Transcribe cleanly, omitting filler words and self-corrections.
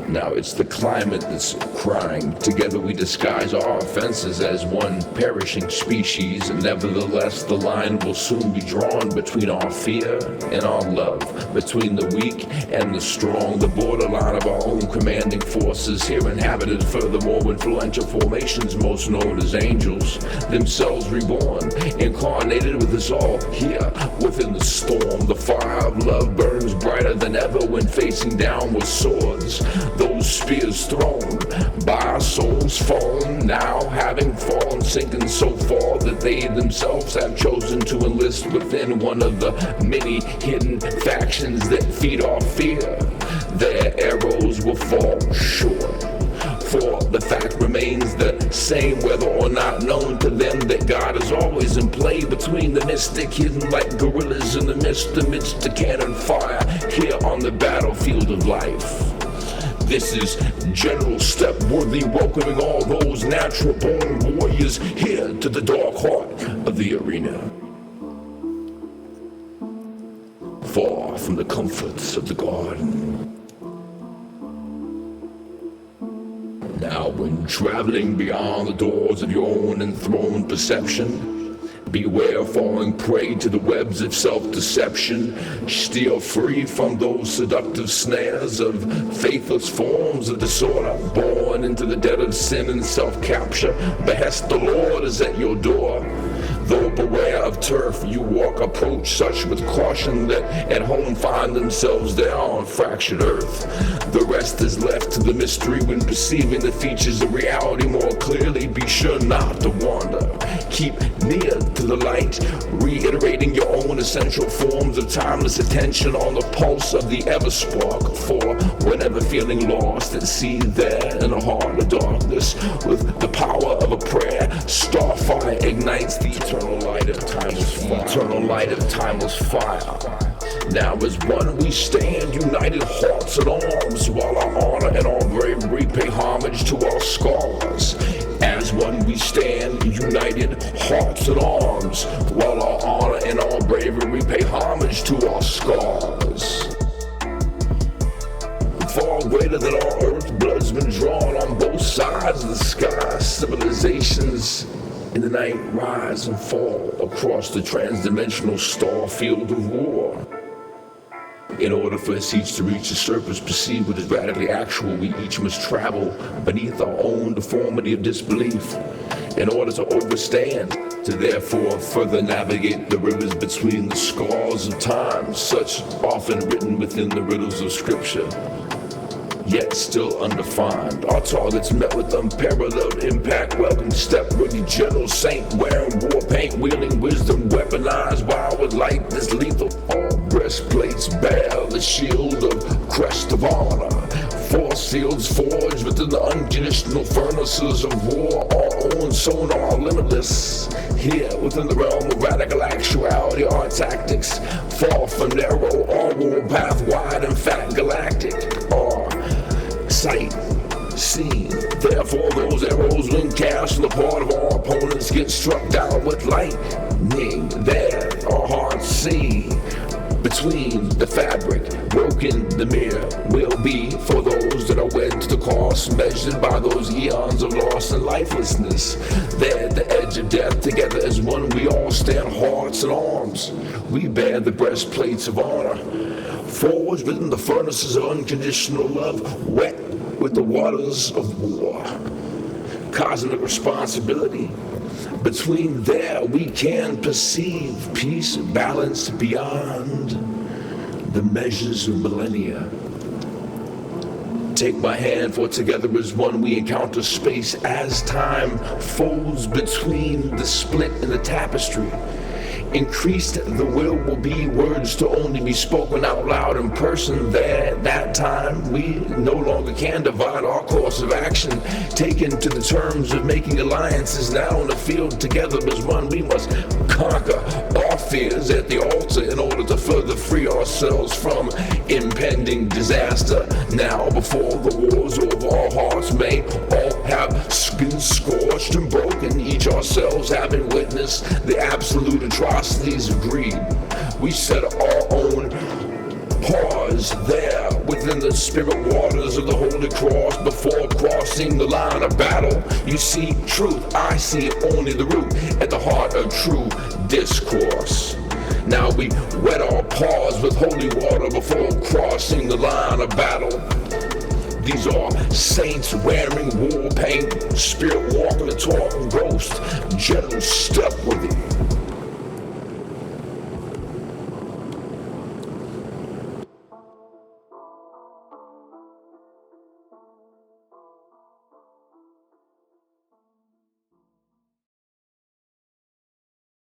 Now it's the climate that's crying. Together we disguise our offenses as one perishing species, and nevertheless the line will soon be drawn between our fear and our love, between the weak and the strong, the borderline of our own commanding forces, here inhabited furthermore influential formations most known as angels, themselves reborn, incarnated with us all here within the storm. The fire of love burns brighter than ever when facing downward swords. Those spears thrown by our souls fallen, now having fallen, sinking so far that they themselves have chosen to enlist within one of the many hidden factions that feed our fear. Their arrows will fall short, for the fact remains the same, whether or not known to them, that God is always in play between the mystic, hidden like gorillas in the mist amidst the cannon fire here on the battlefield of life. This is General Stepworthy welcoming all those natural-born warriors here to the dark heart of the arena. Far from the comforts of the garden. Now when traveling beyond the doors of your own enthroned perception, beware falling prey to the webs of self-deception. Steer free from those seductive snares of faithless forms of disorder, born into the dead of sin and self-capture. Behest the Lord is at your door. Though beware of turf you walk, approach such with caution that at home find themselves there on fractured earth. The rest is left to the mystery when perceiving the features of reality more clearly. Be sure not to wander. Keep near to the light, reiterating your own essential forms of timeless attention on the pulse of the ever spark. For whenever feeling lost at sea there in the heart of darkness, with the power of a prayer, StarFire ignites the eternal light of timeless fire. Eternal light of timeless fire. Now as one we stand, united hearts and arms, while our honor and our bravery pay homage to our scars. As one we stand, united hearts and arms, while our honor and our bravery pay homage to our scars. Far greater than our earth, blood's been drawn on both sides of the sky. Civilizations in the night rise and fall across the transdimensional star field of war. In order for us each to reach the surface perceived what is radically actual, we each must travel beneath our own deformity of disbelief in order to overstand, to therefore further navigate the rivers between the scars of time, such often written within the riddles of scripture, yet still undefined. Our targets met with unparalleled impact. Welcome Stepworthy General Saint, wearing warpaint, wielding wisdom, weaponized wild with light this lethal. All breastplates bear the shield of crest of honor. Force fields forged within the unconditional furnaces of war. Our own sonar limitless. Here within the realm of radical actuality, our tactics far from narrow. Our war path wide, in fact galactic. Our sight seen. Therefore those arrows when cast on the part of our opponents get struck down with lightning. There our hearts see. Between the fabric, broken the mirror will be for those that are wed to the cost, measured by those eons of loss and lifelessness. There at the edge of death, together as one we all stand, hearts and arms. We bear the breastplates of honor, forged within the furnaces of unconditional love, wet with the waters of war. Cosmic responsibility. Between there we can perceive peace and balance beyond the measures of millennia. Take my hand, for together as one we encounter space as time folds between the split and the tapestry. Increased the will be words to only be spoken out loud in person. There at that time we no longer can divide our course of action, taken to the terms of making alliances. Now in the field together as one we must conquer our fears at the altar in order to further free ourselves from impending disaster. Now before the wars of our hearts may all have been scorched and broken, each ourselves having witnessed the absolute atrocities of greed, we set our own heart was there within the spirit waters of the Holy Cross before crossing the line of battle. You see truth, I see only the root at the heart of true discourse. Now we wet our paws with holy water before crossing the line of battle. These are saints wearing war paint, spirit walking the talking ghost, General Stepworthy